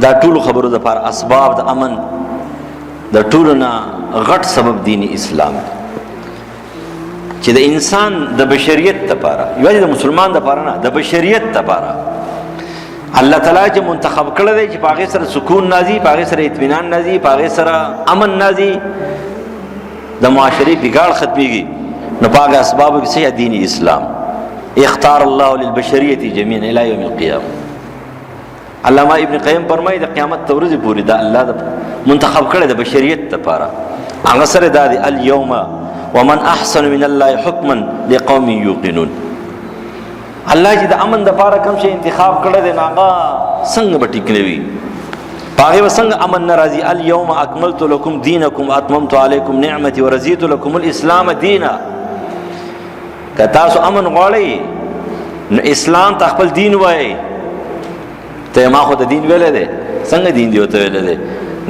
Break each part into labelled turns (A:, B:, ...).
A: دا ټول خبرو د پر اسباب د امن د ټولو نه غټ سبب دین اسلام چې د انسان د بشریت لپاره یوازې د مسلمان لپاره نه د بشریت لپاره الله تعالی چې منتخب کړی دی چې په هغې سره سکون نازي، په هغې سره اطمینان نازي، په هغې سره امن نازي، د معاشرې بګاړ ختمېږي، نو په هغه اسبابو کې څه دین اسلام اختار الله للبشریة جميعا الى یوم القیامه. علامه ابن قیم فرمایي د قیامت تر ورځې پورې دا الله منتخب کړی د بشریت لپاره. هغه سره دا دی اليوم ومن احسن من الله حکما لقوم یوقنون. الله چې د امن لپاره کوم شی انتخاب کړی دی هغه څنګه به ټیک نه وي، په هغې به څنګه امن نه راځي. اليوم اکملت لکم دینکم واتممت علیکم نعمتي ورضیت لکم الاسلام دینا. که تاسو امن غواړئ نو اسلام ته خپل دین وایئ. ته ما خو د دین ویلی دی، څنګه دین دی ورته ویلی دی؟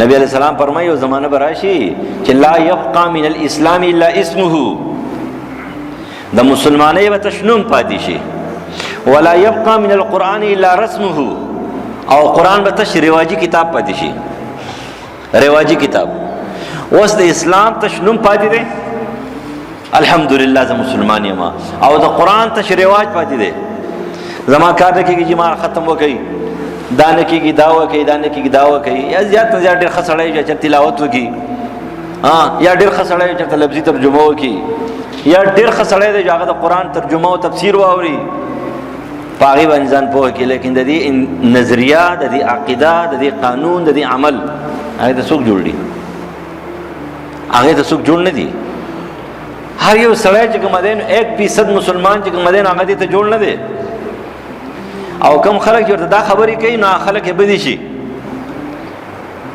A: نبی علیہ السلام فرمایي یو زمانه به راشي چې لا یبقى من الاسلام الا اسمه، د مسلمانۍ به تش نوم پاتې شي، ولا یبقى من القرآن الا رسمه، او قرآن به تش رواجي کتاب پاتې شي، رواجي کتاب. اوس د اسلام تش نوم پاتې دی، الحمدلله زه مسلمان یم، او د قرآن تش رواج پاتې دی. زما کار نه کېږي چې ما ختم وکړي، دا نه کېږي دا وکړي، دا نه کېږي دا وکړي، یا زیات نه زیات ډېر ښه سړی چې چېرته تلاوت وکړي، یا ډېر ښه سړی چې چېرته لفظي ترجمه وکړي، یا ډېر ښه سړی دی چې هغه د قرآن ترجمه او تفسیر واوري، په هغې باندې ځان پوه کړي. لیکن د دې نظریه، د دې عقیده، د دې قانون، د دې عمل هغې ته څوک جوړ دي؟ هغې ته څوک جوړ نه دي. هر یو سړی چې کوم دی نو 1% مسلمان چې کوم دی نو هغه دې ته جوړ نه دی. او کم خلک چې ورته دا خبرې کوي نو خلک یې بدي شي.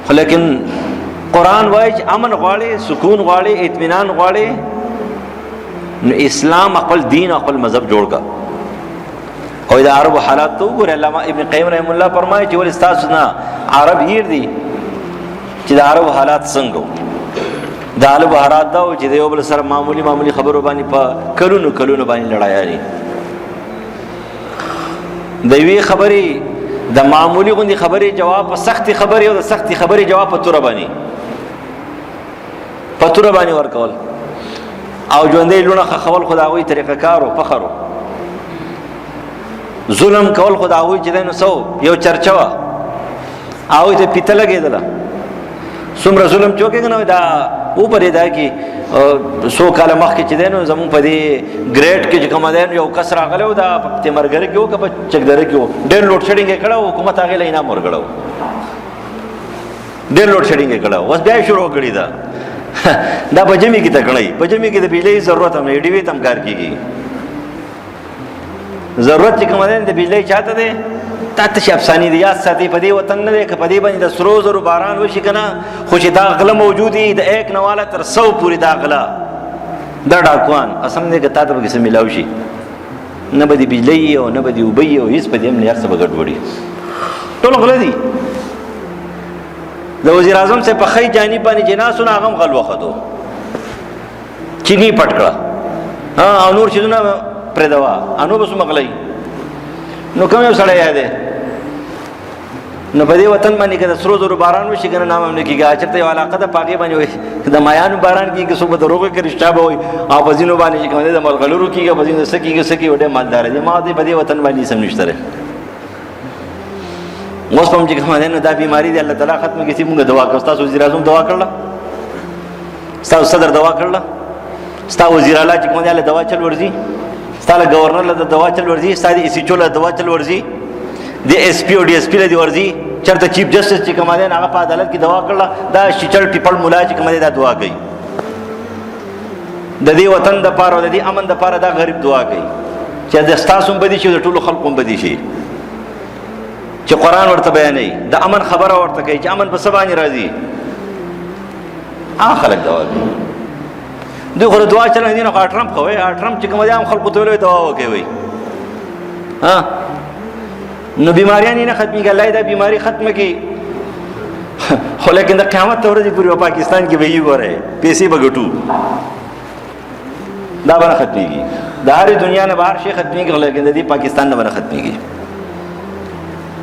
A: خو لیکن قرآن وایي چې امن غواړي، سکون غواړي، اطمینان غواړي، نو اسلام خپل دین او خپل مذهب جوړ کا. او د عربو حالات ته وګورئ. علامه ابن قیم رحم الله فرمایي چې ولې ستاسو نه عرب هیر دي چې د عربو حالات څنګه د عربو حالات دا و چې د یو بل سره معمولي خبرو باندې په کلونو باندې لړایانې، د یوې خبرې د معمولي غوندې خبرې جواب په سختې خبرې او د سختې خبرې جواب په توره باندې ورکول، او ژوندی لوڼه خښول خو د هغوی طریقه کار و فخر و. ظلم کول خو د هغوی چې دی نو څه یو چرچه وه، هغوی ته پیته لګېدله. څومره ظلم چې وکړې که نه دا وپرېدا کې څو کاله مخکې چې دی نو زمونږ په دې ګریډ کې چې کومه دی نو یو کس راغلی و، دا په تیمرګره کې و که په چکدره کې و، ډېر لوډ شیډینګ یې کړی و، حکومت هغې له انعام ورکړی و، ډېر لوډ شیډینګ یې کړی و. اوس بیا یې شروع کړي ده دا په ژمي کې تکړی، په ژمي کې د بجلۍ ضرورت هم نه، ډیوې ته هم کار کېږي. ضرورت چې کومه دی د بجلۍ چاته دی تا تشې افسانې دي، یاد ساتي په دې وطن نه دی که په دې باندې د سرو زرو باران وشي که نه، خو چې دا غله موجود وي د 1 نه واله تر 100 پورې دا غله، دا ډاکوان قسم دی که تا ته به کیسه میلاو شي، نه به د بجلۍ او نه به د اوبه او هېڅ په دې هم نه، هر څه به ګډوډي، ټول غله دي. د وزیر اعظم صاحب په ښی جانب باندې چې ناست و نو هغه هم غل وخوتو، چیني پټ کړه او نور چیزونه پرېږدوه، نو به څومره غلی. نو کوم یو سړی دی نو په دې وطن باندې که د سرو زرو باران وشي که نه نام هم نه کېږي، چېرته یو علاقه ده په هغې باندې وایي که د مایانو باران کېږي، که څوک به د روغې که رښتیا به وایي، او په ځینو باندې چې کوم دی د ملغلرو کېږي، په ځینو څه کېږي، ډېر مالداره دي. ما په دې وطن باندې هېڅ هم نشته دی. اوس په هم چې کومه دی نو دا بیماري دی الله تعالی ختمه کړي، مونږ دوا کړو. ستاسو وزیر اعظم دوا کړله، ستاسو صدر دوا کړله، ستا وزیر اعلی چې کوم دی هله دوا چل ورځي، ستا له ګورنر له دوا چل ورځي، ستا د ایس ایچ او له دوا چل ورځي، د ایس پی او ډي ایس پي له دې ورځي، چېرته چیف جسټس چې کوم دی هغه په عدالت کې دوا کړله، دا شیچل ټیپل ملا چې کوم دی دا دعا کوي د دې وطن دپاره او د دې امن دپاره، دا غریب دعا کوي چې د ستاسو هم بدي شي او د ټولو خلقو هم بدي شي، چې قرآن ورته بیانوي، د امن خبره ورته کوي چې امن په څه باندې راځي. هغه خلک دوا کوي. دوی خو دعا چلن دي نو ټرمپ خو وایي، ټرمپ چې کوم دی عام خلکو ته ویلوي دوا وکوي، نو بیماریان یې نه ختمېږي، الله یې دا بیماري ختمه کړي. خو لیکن د قیامت ته ورځې پورې په پاکستان کې به یې ګورئ پیسې به ګټو، دا به نه ختمېږي. د هرې دنیا نه به هر شی ختمېږي، لیکن د دې پاکستان نه به نه ختمېږي.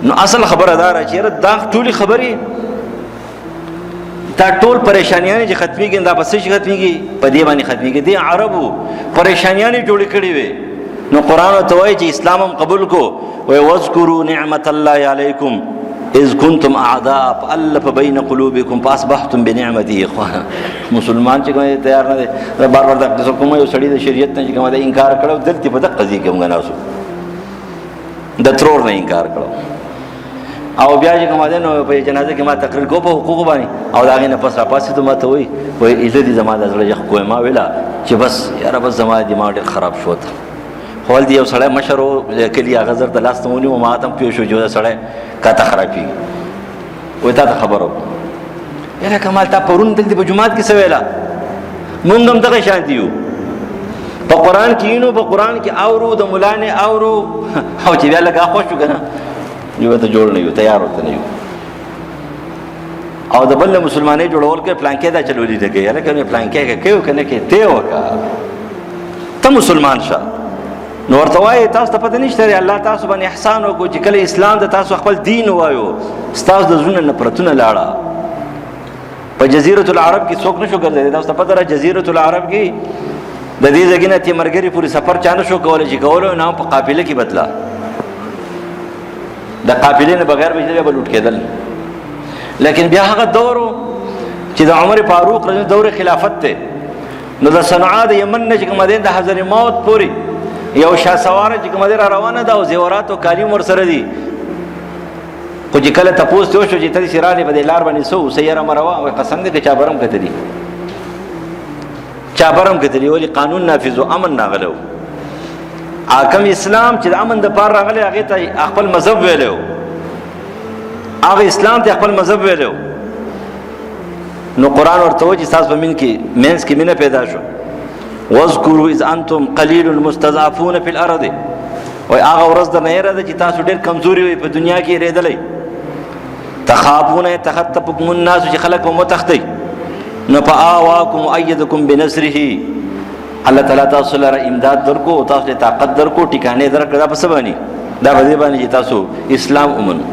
A: نو اصل خبره دار چې دا ټولي خبرې دا ټول پریشانیاں چې ختميږي دا پسې چې ختميږي په دې باندې ختميږي دي عربو پریشانیاں جوړې کړې وي نو قرآن ته وایي چې اسلام هم قبول کو وي واذكروا نعمت الله علیکم اذ کنتم اعداء فالف بین قلوبکم فاصبحتم بنعمته اخوانا. مسلمان چې کوم تیار نه دي بار بار د کوم یو سړی د شریعت نه چې کوم د انکار کړو دلته په دغه قضیه کې موږ ناسو د ترور نه انکار کړو او بیا چې کوم ده نو په جنازه کې ما تقریر کو په حقوق باندې او دا غي نه پس را پاسې ته ماته وای وای عزت دي زما د زړه یخ کوه ما ویلا چې بس یار بس زما دماغ ډېر خراب شو ته خپل دی یو سړی مشر کلی غزر د لاس تمونی او ما ته پیو شو جو سړی کاته خرابي وای تا خبرو یاره کمال تا پرون دلته په جمعات کې سویلا مونږ هم دغه شان دیو په قرآن کې نو په قرآن کې اورو د مولانا اورو او چې بیا لګه خوشو کنه یو ته جوړ نه یو تیار وته نه یو او د بل مسلمانې جوړول کې پلانکې دا چلولې ده کې یاره کنه پلانکې کې کېو کنه کې ته وکا ته مسلمان شه نو ورته وایي تاسو ته پته نشته الله تاسو باندې احسان وکړو چې کله اسلام د تاسو خپل دین وایو تاسو د زونه نفرتونه لاړه په جزیرة العرب کې څوک نشو ګرځیدل تاسو ته پته را جزیرة العرب کې د دې ځای نه تی مرګري پوری سفر چانه شو کولای چې کولو نه په قافله کې بدلا د قافلې نه بغیر به لوټ کېدل لیکن بیا هغه دور چې د عمر فاروق رضی الله دور خلافت ته نو د صنعاء د یمن نه چې کوم د حضرت موت پوری یو شاه سوار چې کوم در روانه ده او زیورات او کالیم ور سره دي خو چې کله تاسو ته شو چې تاسو راځي په دې لار باندې سو سیاره مروا او قسم دې چا برم کته دي چا برم کته دي ولی قانون نافذ او امن ناغلو حاکم اسلام چې د امن د پار راغلی هغه ته خپل مذهب ویلو هغه اسلام ته خپل مذهب ویلو نو قرآن ورته و چې تاسو مين کې مینس کې مینه پیدا شو واذكروا اذ انتم قليل المستضعفون في الارض وای هغه ورځ د نه راځي چې تاسو ډېر کمزوري وي په دنیا کې ریدلې تخافون تخطفكم الناس چې خلق مو تختی نو فآواكم وأيدكم بنصره الله تعالی تاسو لپاره امداد درکو تاسو ته طاقت درکو ټیکانه درکړه په سبانی دا باندې چې تاسو اسلام ومنو